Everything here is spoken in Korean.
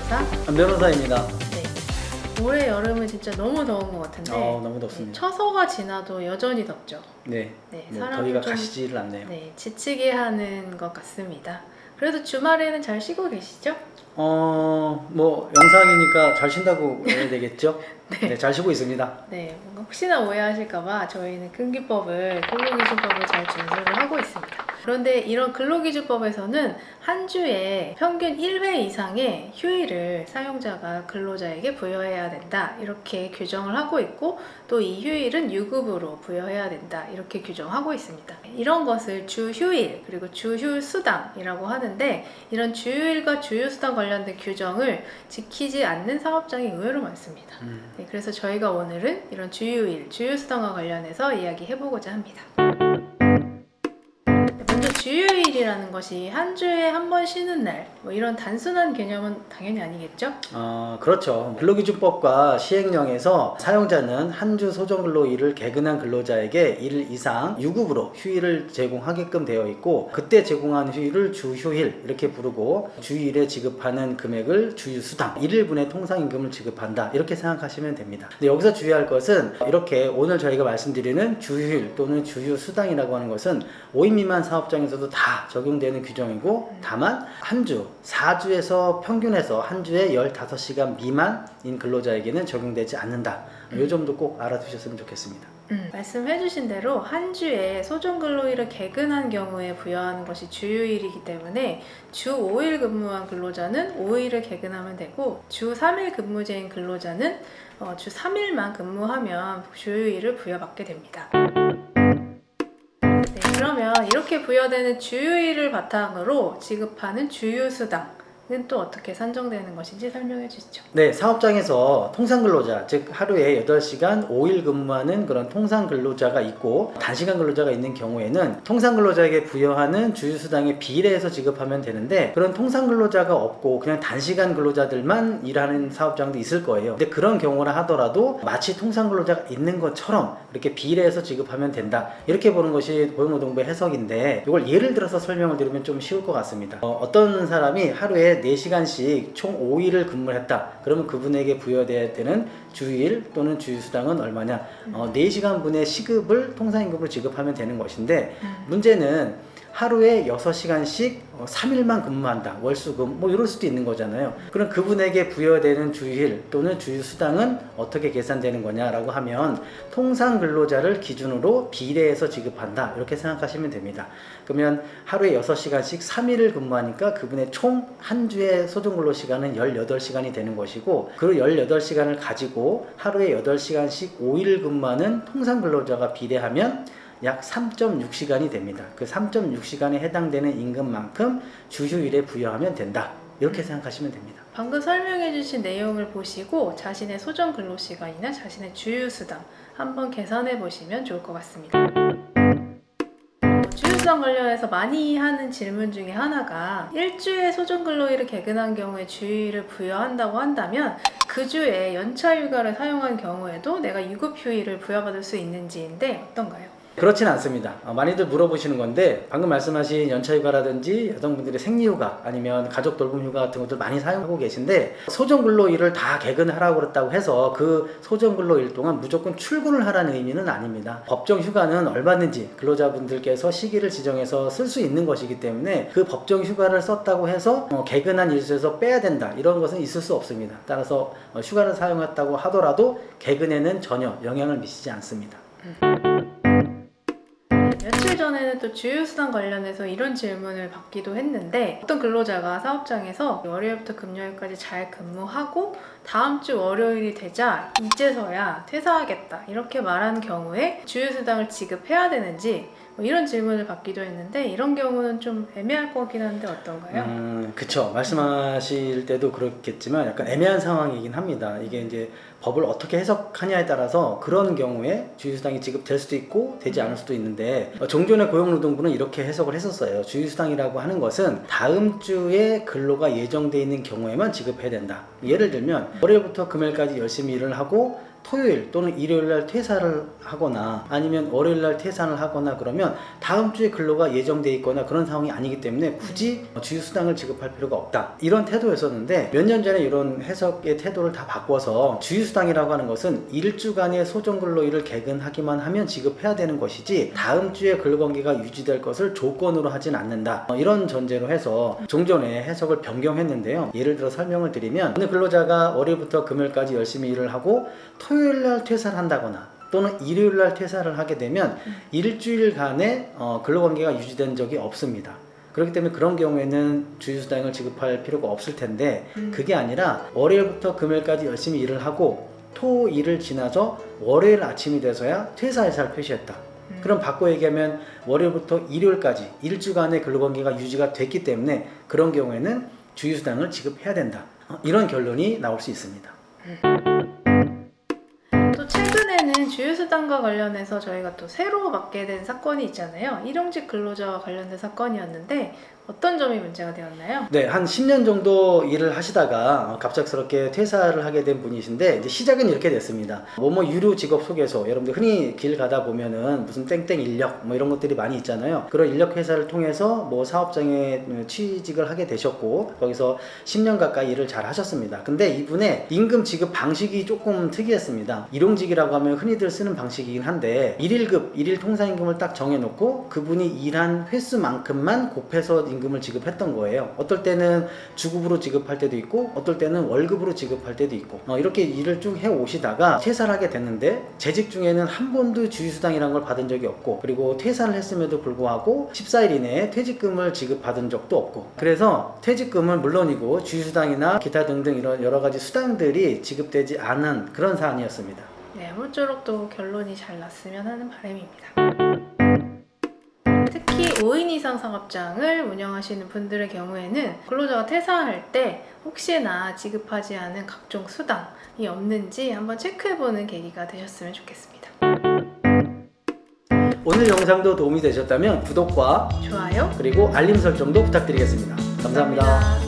변호사. 변호사입니다. 네. 올해 여름은 진짜 너무 더운 것 같은데 너무 덥습니다. 처서가 지나도 여전히 덥죠. 네. 네, 더위가 좀, 가시지를 않네요. 네, 지치게 하는 것 같습니다. 그래도 주말에는 잘 쉬고 계시죠? 뭐 영상이니까 잘 쉰다고 해야 되겠죠? 네. 네, 잘 쉬고 있습니다. 네, 뭔가 혹시나 오해하실까봐 저희는 근기법을 근로기준법을 잘 준수를 하고 있습니다. 그런데 이런 근로기준법에서는 한 주에 평균 1회 이상의 휴일을 사용자가 근로자에게 부여해야 된다 이렇게 규정을 하고 있고, 또 이 휴일은 유급으로 부여해야 된다 이렇게 규정하고 있습니다. 이런 것을 주휴일 그리고 주휴수당이라고 하는데, 이런 주휴일과 주휴수당 관련된 규정을 지키지 않는 사업장이 의외로 많습니다. 네, 그래서 저희가 오늘은 이런 주휴일, 주휴수당과 관련해서 이야기해보고자 합니다. 먼저 주휴일이라는 것이 한 주에 한 번 쉬는 날, 뭐 이런 단순한 개념은 당연히 아니겠죠? 그렇죠. 근로기준법과 시행령에서 사용자는 한 주 소정근로일을 개근한 근로자에게 1일 이상 유급으로 휴일을 제공하게끔 되어 있고, 그때 제공한 휴일을 주휴일 이렇게 부르고, 주휴일에 지급하는 금액을 주휴수당 1일분의 통상임금을 지급한다 이렇게 생각하시면 됩니다. 근데 여기서 주의할 것은, 이렇게 오늘 저희가 말씀드리는 주휴일 또는 주휴수당이라고 하는 것은 5인 미만 사업장에서도 다 적용되는 규정이고, 다만 한 주 4주에서 평균해서 한 주에 15시간 미만인 근로자에게는 적용되지 않는다. 이 점도 꼭 알아두셨으면 좋겠습니다. 말씀해주신 대로 한 주에 소정근로일을 개근한 경우에 부여하는 것이 주휴일이기 때문에 주 5일 근무한 근로자는 5일을 개근하면 되고, 주 3일 근무제인 근로자는 주 3일만 근무하면 주휴일을 부여받게 됩니다. 네, 그러면 이렇게 부여되는 주휴일을 바탕으로 지급하는 주휴수당은 또 어떻게 산정되는 것인지 설명해 주시죠. 네, 사업장에서 통상근로자, 즉 하루에 8시간 5일 근무하는 그런 통상근로자가 있고, 단시간 근로자가 있는 경우에는 통상근로자에게 부여하는 주휴수당에 비례해서 지급하면 되는데, 그런 통상근로자가 없고 그냥 단시간 근로자들만 일하는 사업장도 있을 거예요. 근데 그런 경우라 하더라도 마치 통상근로자가 있는 것처럼 이렇게 비례해서 지급하면 된다, 이렇게 보는 것이 고용노동부의 해석인데, 이걸 예를 들어서 설명을 드리면 좀 쉬울 것 같습니다. 어떤 사람이 하루에 4시간씩 총 5일을 근무를 했다. 그러면 그분에게 부여돼야 되는 주휴일 또는 주휴수당은 얼마냐? 4시간 분의 시급을 통상임금으로 지급하면 되는 것인데, 문제는 하루에 6시간씩 3일만 근무한다. 월수금 뭐 이럴 수도 있는 거잖아요. 그럼 그분에게 부여되는 주휴일 또는 주휴수당은 어떻게 계산되는 거냐라고 하면, 통상근로자를 기준으로 비례해서 지급한다 이렇게 생각하시면 됩니다. 그러면 하루에 6시간씩 3일을 근무하니까 그분의 총 한 주의 소정근로시간은 18시간이 되는 것이고, 그 18시간을 가지고 하루에 8시간씩 5일을 근무하는 통상근로자가 비례하면 약 3.6시간이 됩니다. 그 3.6시간에 해당되는 임금만큼 주휴일에 부여하면 된다 이렇게 생각하시면 됩니다. 방금 설명해 주신 내용을 보시고 자신의 소정근로시간이나 자신의 주휴수당 한번 계산해 보시면 좋을 것 같습니다. 주휴수당 관련해서 많이 하는 질문 중에 하나가, 일주에 소정근로일을 개근한 경우에 주휴일을 부여한다고 한다면 그 주에 연차휴가를 사용한 경우에도 내가 유급휴일을 부여받을 수 있는지인데 어떤가요? 그렇진 않습니다. 많이들 물어보시는 건데, 방금 말씀하신 연차휴가라든지 여성분들의 생리휴가 아니면 가족 돌봄휴가 같은 것들 많이 사용하고 계신데, 소정근로일을 다 개근하라고 그랬다고 해서 그 소정근로일 동안 무조건 출근을 하라는 의미는 아닙니다. 법정휴가는 얼마든지 근로자분들께서 시기를 지정해서 쓸 수 있는 것이기 때문에, 그 법정휴가를 썼다고 해서 개근한 일수에서 빼야 된다 이런 것은 있을 수 없습니다. 따라서 휴가를 사용했다고 하더라도 개근에는 전혀 영향을 미치지 않습니다. 며칠 전에는 또 주휴수당 관련해서 이런 질문을 받기도 했는데, 어떤 근로자가 사업장에서 월요일부터 금요일까지 잘 근무하고 다음 주 월요일이 되자 이제서야 퇴사하겠다 이렇게 말한 경우에 주휴수당을 지급해야 되는지 이런 질문을 받기도 했는데, 이런 경우는 좀 애매할 거긴 한데 어떤가요? 그쵸. 말씀하실 때도 그렇겠지만 약간 애매한 상황이긴 합니다. 이게 이제 법을 어떻게 해석하냐에 따라서 그런 경우에 주휴수당이 지급될 수도 있고 되지 않을 수도 있는데, 종전에 고용노동부는 이렇게 해석을 했었어요. 주휴수당이라고 하는 것은 다음 주에 근로가 예정되어 있는 경우에만 지급해야 된다. 예를 들면 월요일부터 금요일까지 열심히 일을 하고 토요일 또는 일요일 날 퇴사를 하거나 아니면 월요일 날 퇴사를 하거나 그러면 다음 주에 근로가 예정돼 있거나 그런 상황이 아니기 때문에 굳이 주휴수당을 지급할 필요가 없다, 이런 태도였었는데 몇 년 전에 이런 해석의 태도를 다 바꿔서 주휴수당이라고 하는 것은 일주간의 소정근로일을 개근하기만 하면 지급해야 되는 것이지 다음 주에 근로관계가 유지될 것을 조건으로 하진 않는다, 이런 전제로 해서 종전에 해석을 변경했는데요. 예를 들어 설명을 드리면 어느 근로자가 월요일부터 금요일까지 열심히 일을 하고 토요일 날 퇴사를 한다거나 또는 일요일 날 퇴사를 하게 되면 일주일간의 근로관계가 유지된 적이 없습니다. 그렇기 때문에 그런 경우에는 주휴수당을 지급할 필요가 없을 텐데 그게 아니라 월요일부터 금요일까지 열심히 일을 하고 토일을 지나서 월요일 아침이 돼서야 퇴사일사를 표시했다. 그럼 바꿔 얘기하면 월요일부터 일요일까지 일주간의 근로관계가 유지가 됐기 때문에 그런 경우에는 주휴수당을 지급해야 된다, 이런 결론이 나올 수 있습니다. 또 최근에는 주휴수당과 관련해서 저희가 또 새로 맡게 된 사건이 있잖아요. 일용직 근로자와 관련된 사건이었는데 어떤 점이 문제가 되었나요? 네, 한 10년 정도 일을 하시다가 갑작스럽게 퇴사를 하게 된 분이신데 이제 시작은 이렇게 됐습니다. 뭐뭐 유료 직업 소개서, 여러분들 흔히 길 가다 보면은 무슨 땡땡 인력 뭐 이런 것들이 많이 있잖아요. 그런 인력 회사를 통해서 뭐 사업장에 취직을 하게 되셨고 거기서 10년 가까이 일을 잘 하셨습니다. 근데 이분의 임금 지급 방식이 조금 특이했습니다. 일용직이라고 하면 흔히들 쓰는 방식이긴 한데 1일급, 1일 통상임금을 딱 정해놓고 그분이 일한 횟수만큼만 곱해서 임금을 지급했던 거예요. 어떨 때는 주급으로 지급할 때도 있고 어떨 때는 월급으로 지급할 때도 있고 이렇게 일을 쭉 해오시다가 퇴사를 하게 됐는데 재직 중에는 한 번도 주휴수당이라는 걸 받은 적이 없고 그리고 퇴사를 했음에도 불구하고 14일 이내에 퇴직금을 지급받은 적도 없고 그래서 퇴직금은 물론이고 주휴수당이나 기타 등등 이런 여러 가지 수당들이 지급되지 않은 그런 사안이었습니다. 네, 아무쪼록 또 결론이 잘 났으면 하는 바람입니다. 특히 5인 이상 사업장을 운영하시는 분들의 경우에는 근로자가 퇴사할 때 혹시나 지급하지 않은 각종 수당이 없는지 한번 체크해보는 계기가 되셨으면 좋겠습니다. 오늘 영상도 도움이 되셨다면 구독과 좋아요. 그리고 알림 설정도 부탁드리겠습니다. 감사합니다.